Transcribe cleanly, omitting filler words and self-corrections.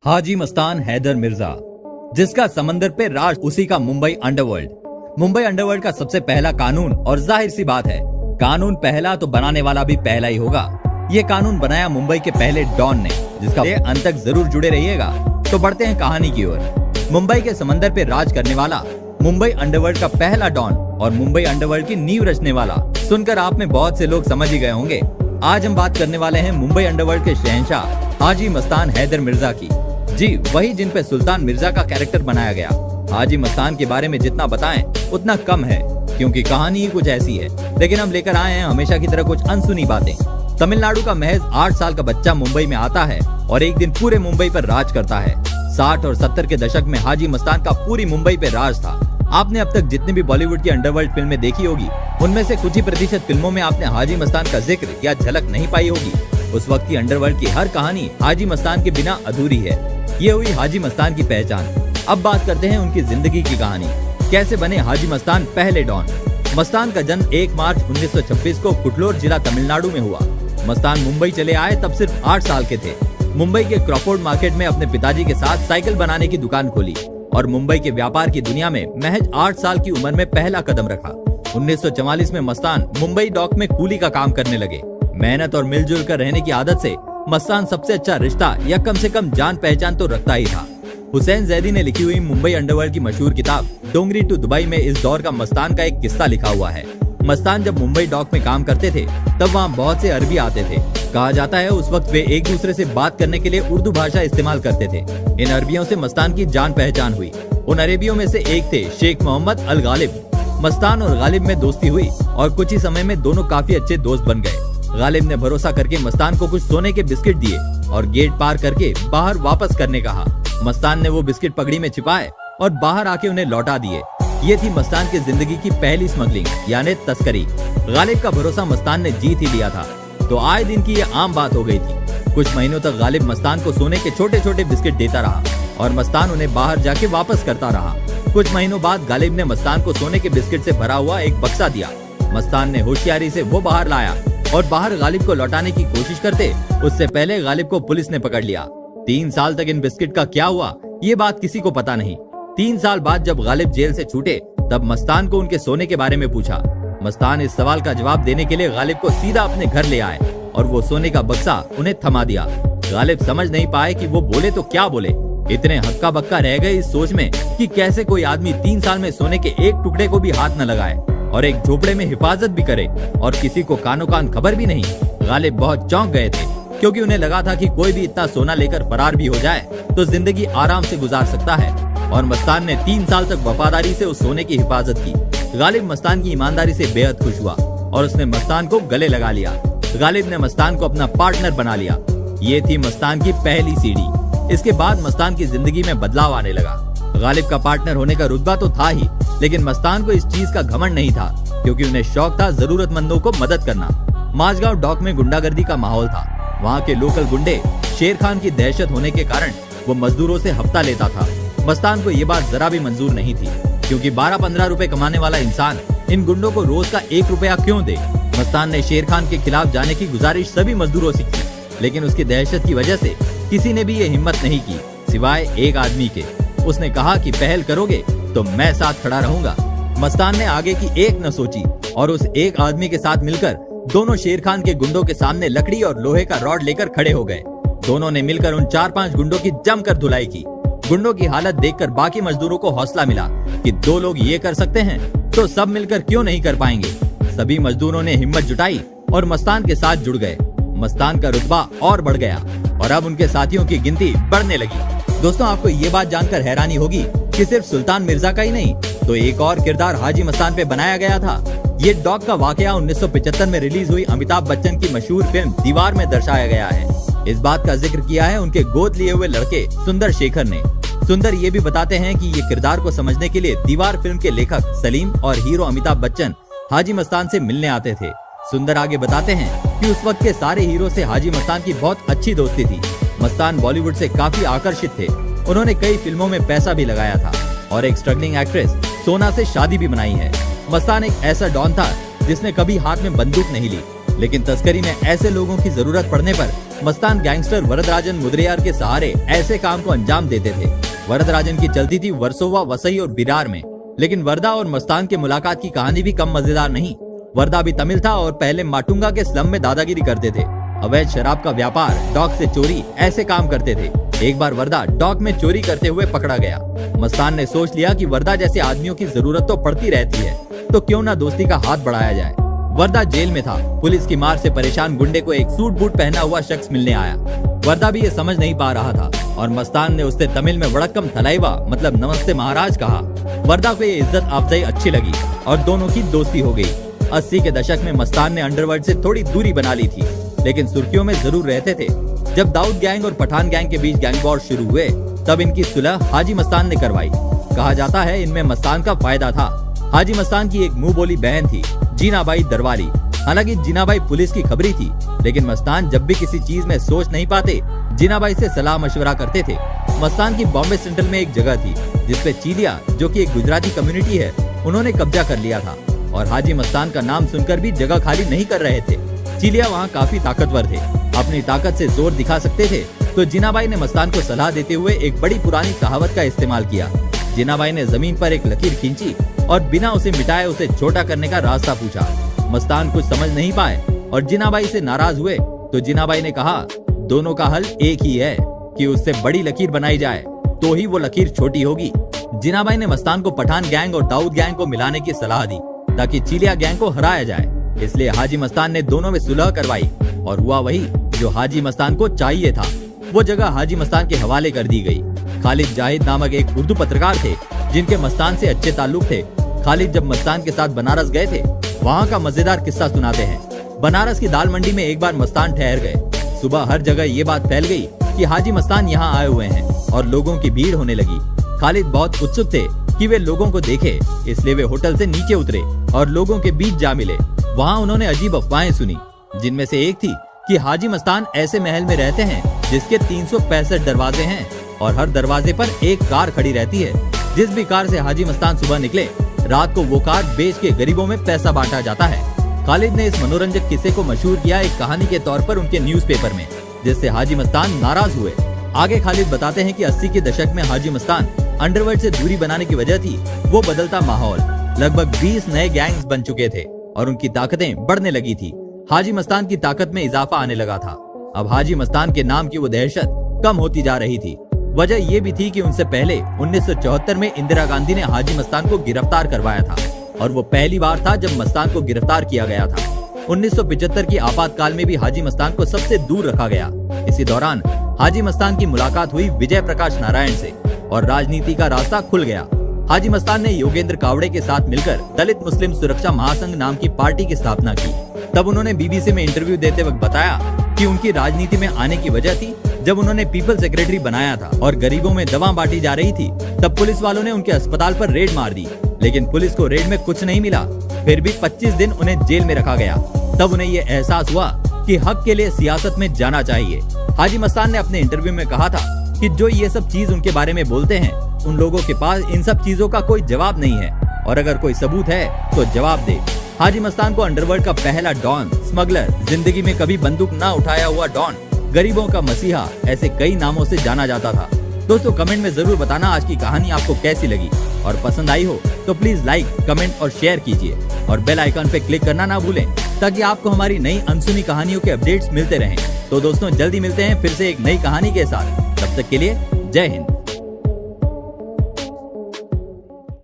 हाजी मस्तान हैदर मिर्जा, जिसका समंदर पे राज, उसी का मुंबई अंडरवर्ल्ड। मुंबई अंडरवर्ल्ड का सबसे पहला कानून, और जाहिर सी बात है कानून पहला तो बनाने वाला भी पहला ही होगा। ये कानून बनाया मुंबई के पहले डॉन ने, जिसका अंत तक जरूर जुड़े रहिएगा। तो बढ़ते हैं कहानी की ओर। मुंबई के समंदर पे राज करने वाला, मुंबई अंडरवर्ल्ड का पहला डॉन और मुंबई अंडरवर्ल्ड की नींव रचने वाला। सुनकर आप में बहुत से लोग समझ ही गए होंगे। आज हम बात करने वाले हैं मुंबई अंडरवर्ल्ड के शहंशाह हाजी मस्तान हैदर मिर्जा की। जी वही जिन पे सुल्तान मिर्जा का कैरेक्टर बनाया गया। हाजी मस्तान के बारे में जितना बताएं उतना कम है, क्योंकि कहानी ही कुछ ऐसी है। लेकिन हम लेकर आए हैं हमेशा की तरह कुछ अनसुनी बातें। तमिलनाडु का महज 8 साल का बच्चा मुंबई में आता है और एक दिन पूरे मुंबई पर राज करता है। 60 और 70 के दशक में हाजी मस्तान का पूरी मुंबई पे राज था। आपने अब तक जितनी भी बॉलीवुड की अंडरवर्ल्ड फिल्में देखी होगी, उनमें से कुछ ही प्रतिशत फिल्मों में आपने हाजी मस्तान का जिक्र या झलक नहीं पाई होगी। उस वक्त की अंडरवर्ल्ड की हर कहानी हाजी मस्तान के बिना अधूरी है। ये हुई हाजी मस्तान की पहचान। अब बात करते हैं उनकी जिंदगी की कहानी। कैसे बने हाजी मस्तान पहले डॉन। मस्तान का जन्म 1 मार्च 1926 को कुटलोर जिला तमिलनाडु में हुआ। मस्तान मुंबई चले आए तब सिर्फ 8 साल के थे। मुंबई के क्रॉफोर्ड मार्केट में अपने पिताजी के साथ साइकिल बनाने की दुकान खोली और मुंबई के व्यापार की दुनिया में महज 8 साल की उम्र में पहला कदम रखा। 1944 में मस्तान मुंबई डॉक में कूली का काम करने लगे। मेहनत और मिलजुल कर रहने की आदत से मस्तान सबसे अच्छा रिश्ता या कम से कम जान पहचान तो रखता ही था। हुसैन जैदी ने लिखी हुई मुंबई अंडरवर्ल्ड की मशहूर किताब डोंगरी टू दुबई में इस दौर का मस्तान का एक किस्सा लिखा हुआ है। मस्तान जब मुंबई डॉक में काम करते थे तब वहाँ बहुत से अरबी आते थे। कहा जाता है उस वक्त वे एक दूसरे से बात करने के लिए उर्दू भाषा इस्तेमाल करते थे। इन अरबियों से मस्तान की जान पहचान हुई। उन अरबियों में से एक थे शेख मोहम्मद अल गालिब। मस्तान और गालिब में दोस्ती हुई और कुछ ही समय में दोनों काफी अच्छे दोस्त बन गए। गालिब ने भरोसा करके मस्तान को कुछ सोने के बिस्किट दिए और गेट पार करके बाहर वापस करने कहा। मस्तान ने वो बिस्किट पगड़ी में छिपाए और बाहर आके उन्हें लौटा दिए। ये थी मस्तान की जिंदगी की पहली स्मगलिंग यानी तस्करी। गालिब का भरोसा मस्तान ने जीत ही लिया था, तो आए दिन की ये आम बात हो गई थी। कुछ महीनों तक गालिब मस्तान को सोने के छोटे छोटे बिस्किट देता रहा और मस्तान उन्हें बाहर जाके वापस करता रहा। कुछ महीनों बाद गालिब ने मस्तान को सोने के बिस्किट से भरा हुआ एक बक्सा दिया। मस्तान ने होशियारी से वो बाहर लाया और बाहर गालिब को लौटाने की कोशिश करते उससे पहले गालिब को पुलिस ने पकड़ लिया। 3 साल तक इन बिस्किट का क्या हुआ ये बात किसी को पता नहीं। 3 साल बाद जब गालिब जेल से छूटे तब मस्तान को उनके सोने के बारे में पूछा। मस्तान इस सवाल का जवाब देने के लिए गालिब को सीधा अपने घर ले आए और वो सोने का बक्सा उन्हें थमा दिया। गालिब समझ नहीं पाए कि वो बोले तो क्या बोले। इतने हक्का बक्का रह गए इस सोच में कि कैसे कोई आदमी 3 साल में सोने के एक टुकड़े को भी हाथ न लगाए और एक झोपड़े में हिफाजत भी करे और किसी को कानो कान खबर भी नहीं। गालिब बहुत चौंक गए थे, क्योंकि उन्हें लगा था कि कोई भी इतना सोना लेकर फरार भी हो जाए तो जिंदगी आराम से गुजार सकता है। और मस्तान ने 3 साल तक वफादारी से उस सोने की हिफाजत की। गालिब मस्तान की ईमानदारी से बेहद खुश हुआ और उसने मस्तान को गले लगा लिया। गालिब ने मस्तान को अपना पार्टनर बना लिया। ये थी मस्तान की पहली सीढ़ी। इसके बाद मस्तान की जिंदगी में बदलाव आने लगा। गालिब का पार्टनर होने का रुतबा तो था ही, लेकिन मस्तान को इस चीज का घमंड नहीं था, क्योंकि उन्हें शौक था जरूरतमंदों को मदद करना। माझगांव डॉक में गुंडागर्दी का माहौल था। वहाँ के लोकल गुंडे शेर खान की दहशत होने के कारण वो मजदूरों से हफ्ता लेता था। मस्तान को ये बात जरा भी मंजूर नहीं थी, क्योंकि 12-15 रुपए कमाने वाला इंसान इन गुंडों को रोज का 1 रुपया क्यों दे। मस्तान ने शेर खान के खिलाफ जाने की गुजारिश सभी मजदूरों से की, लेकिन उसकी दहशत की वजह से किसी ने भी ये हिम्मत नहीं की, सिवाय एक आदमी के। उसने कहा कि पहल करोगे तो मैं साथ खड़ा रहूंगा। मस्तान ने आगे की एक न सोची और उस एक आदमी के साथ मिलकर दोनों शेर खान के गुंडों के सामने लकड़ी और लोहे का रॉड लेकर खड़े हो गए। दोनों ने मिलकर उन 4-5 गुंडों की जमकर धुलाई की। गुंडों की हालत देखकर बाकी मजदूरों को हौसला मिला कि 2 लोग ये कर सकते हैं तो सब मिलकर क्यों नहीं कर पाएंगे। सभी मजदूरों ने हिम्मत जुटाई और मस्तान के साथ जुड़ गए। मस्तान का रुतबा और बढ़ गया और अब उनके साथियों की गिनती बढ़ने लगी। दोस्तों, आपको ये बात जानकर हैरानी होगी कि सिर्फ सुल्तान मिर्जा का ही नहीं, तो एक और किरदार हाजी मस्तान पे बनाया गया था। ये डॉग का वाकया 1975 में रिलीज हुई अमिताभ बच्चन की मशहूर फिल्म दीवार में दर्शाया गया है। इस बात का जिक्र किया है उनके गोद लिए हुए लड़के सुंदर शेखर ने। सुंदर ये भी बताते हैं कि ये किरदार को समझने के लिए दीवार फिल्म के लेखक सलीम और हीरो अमिताभ बच्चन हाजी मस्तान से मिलने आते थे। सुंदर आगे बताते हैं कि उस वक्त के सारे हीरो से हाजी मस्तान की बहुत अच्छी दोस्ती थी। मस्तान बॉलीवुड से काफी आकर्षित थे। उन्होंने कई फिल्मों में पैसा भी लगाया था और एक स्ट्रगलिंग एक्ट्रेस सोना से शादी भी बनाई है। मस्तान एक ऐसा डॉन था जिसने कभी हाथ में बंदूक नहीं ली। लेकिन तस्करी में ऐसे लोगों की जरूरत पड़ने पर मस्तान गैंगस्टर वरदराजन मुदलियार के सहारे ऐसे काम को अंजाम देते थे। वरदराजन की चलती थी वर्सोवा, वसई और विरार में, लेकिन वरदा और मस्तान के मुलाकात की कहानी भी कम मजेदार नहीं। वरदा भी तमिल था और पहले माटुंगा के स्लम में दादागिरी करते थे। अवैध शराब का व्यापार, डॉग से चोरी, ऐसे काम करते थे। एक बार वरदा डॉग में चोरी करते हुए पकड़ा गया। मस्तान ने सोच लिया कि वरदा जैसे आदमियों की जरूरत तो पड़ती रहती है, तो क्यों ना दोस्ती का हाथ बढ़ाया जाए। वरदा जेल में था। पुलिस की मार से परेशान गुंडे को एक सूट बूट पहना हुआ शख्स मिलने आया। वरदा भी ये समझ नहीं पा रहा था और मस्तान ने उससे तमिल में वड़क्कम थलाइवा मतलब नमस्ते महाराज कहा। वरदा को ये इज्जत अफजाई अच्छी लगी और दोनों की दोस्ती हो गई। 80 के दशक में मस्तान ने अंडरवर्ल्ड से थोड़ी दूरी बना ली थी, लेकिन सुर्खियों में जरूर रहते थे। जब दाऊद गैंग और पठान गैंग के बीच गैंग वॉर शुरू हुए, तब इनकी सुलह हाजी मस्तान ने करवाई। कहा जाता है इनमें मस्तान का फायदा था। हाजी मस्तान की एक मुंह बोली बहन थी, जीनाबाई दरबारी। हालांकि जीनाबाई पुलिस की खबरी थी, लेकिन मस्तान जब भी किसी चीज में सोच नहीं पाते, जीनाबाई से सलाह मशवरा करते थे। मस्तान की बॉम्बे सेंट्रल में एक जगह थी जिसपे चीलिया, जो कि एक गुजराती कम्युनिटी है, उन्होंने कब्जा कर लिया था और हाजी मस्तान का नाम सुनकर भी जगह खाली नहीं कर रहे थे। चीलिया वहाँ काफी ताकतवर थे, अपनी ताकत से जोर दिखा सकते थे, तो जीनाबाई ने मस्तान को सलाह देते हुए एक बड़ी पुरानी कहावत का इस्तेमाल किया। जीनाबाई ने जमीन पर एक लकीर खींची और बिना उसे मिटाए उसे छोटा करने का रास्ता पूछा। मस्तान कुछ समझ नहीं पाए और जीनाबाई से नाराज हुए, तो जीनाबाई ने कहा दोनों का हल एक ही है कि उससे बड़ी लकीर बनाई जाए, तो ही वो लकीर छोटी होगी। जीनाबाई ने मस्तान को पठान गैंग और दाऊद गैंग को मिलाने की सलाह दी ताकि चीलिया गैंग को हराया जाए। इसलिए हाजी मस्तान ने दोनों में सुलह करवाई और हुआ वही जो हाजी मस्तान को चाहिए था। वो जगह हाजी मस्तान के हवाले कर दी गई। खालिद जाहिद नामक एक उर्दू पत्रकार थे जिनके मस्तान से अच्छे ताल्लुक थे। खालिद जब मस्तान के साथ बनारस गए थे, वहाँ का मजेदार किस्सा सुनाते हैं। बनारस की दाल मंडी में एक बार मस्तान ठहर गए। सुबह हर जगह ये बात फैल गई कि हाजी मस्तान यहाँ आए हुए हैं और लोगों की भीड़ होने लगी। खालिद बहुत उत्सुक थे कि वे लोगों को देखे, इसलिए वे होटल से नीचे उतरे और लोगों के बीच जा मिले। वहाँ उन्होंने अजीब अफवाहें सुनी, जिनमें से एक थी कि हाजी मस्तान ऐसे महल में रहते हैं जिसके 365 दरवाजे हैं और हर दरवाजे पर एक कार खड़ी रहती है। जिस भी कार से हाजी मस्तान सुबह निकले, रात को वो कार बेच के गरीबों में पैसा बांटा जाता है। खालिद ने इस मनोरंजक किस्से को मशहूर किया एक कहानी के तौर पर उनके न्यूज़पेपर में, जिससे हाजी मस्तान नाराज हुए। आगे खालिद बताते हैं कि 80 के दशक में हाजी मस्तान अंडरवर्ल्ड से दूरी बनाने की वजह थी वो बदलता माहौल। लगभग 20 नए गैंग्स बन चुके थे और उनकी ताकतें बढ़ने लगी थी। हाजी मस्तान की ताकत में इजाफा आने लगा था। अब हाजी मस्तान के नाम की वो दहशत कम होती जा रही थी। वजह ये भी थी कि उनसे पहले 1974 में इंदिरा गांधी ने हाजी मस्तान को गिरफ्तार करवाया था और वो पहली बार था जब मस्तान को गिरफ्तार किया गया था। 1975 की आपातकाल में भी हाजी मस्तान को सबसे दूर रखा गया। इसी दौरान हाजी मस्तान की मुलाकात हुई विजय प्रकाश नारायण से और राजनीति का रास्ता खुल गया। हाजी मस्तान ने योगेंद्र कावड़े के साथ मिलकर दलित मुस्लिम सुरक्षा महासंघ नाम की पार्टी की स्थापना की। तब उन्होंने बीबीसी में इंटरव्यू देते वक्त बताया कि उनकी राजनीति में आने की वजह थी जब उन्होंने पीपल सेक्रेटरी बनाया था और गरीबों में दवा बांटी जा रही थी, तब पुलिस वालों ने उनके अस्पताल पर रेड मार दी, लेकिन पुलिस को रेड में कुछ नहीं मिला। फिर भी 25 दिन उन्हें जेल में रखा गया। तब उन्हें ये एहसास हुआ कि हक के लिए सियासत में जाना चाहिए। हाजी मस्तान ने अपने इंटरव्यू में कहा था कि जो ये सब चीज उनके बारे में बोलते हैं, उन लोगों के पास इन सब चीजों का कोई जवाब नहीं है और अगर कोई सबूत है तो जवाब दे। हाजी मस्तान को अंडरवर्ल्ड का पहला डॉन, स्मगलर, जिंदगी में कभी बंदूक न उठाया हुआ डॉन, गरीबों का मसीहा, ऐसे कई नामों से जाना जाता था। दोस्तों कमेंट में जरूर बताना आज की कहानी आपको कैसी लगी और पसंद आई हो तो प्लीज लाइक, कमेंट और शेयर कीजिए और बेल आइकन पे क्लिक करना ना भूलें ताकि आपको हमारी नई अनसुनी कहानियों के अपडेट्स मिलते रहें। तो दोस्तों जल्दी मिलते हैं फिर से एक नई कहानी के साथ। तब तक के लिए जय हिंद।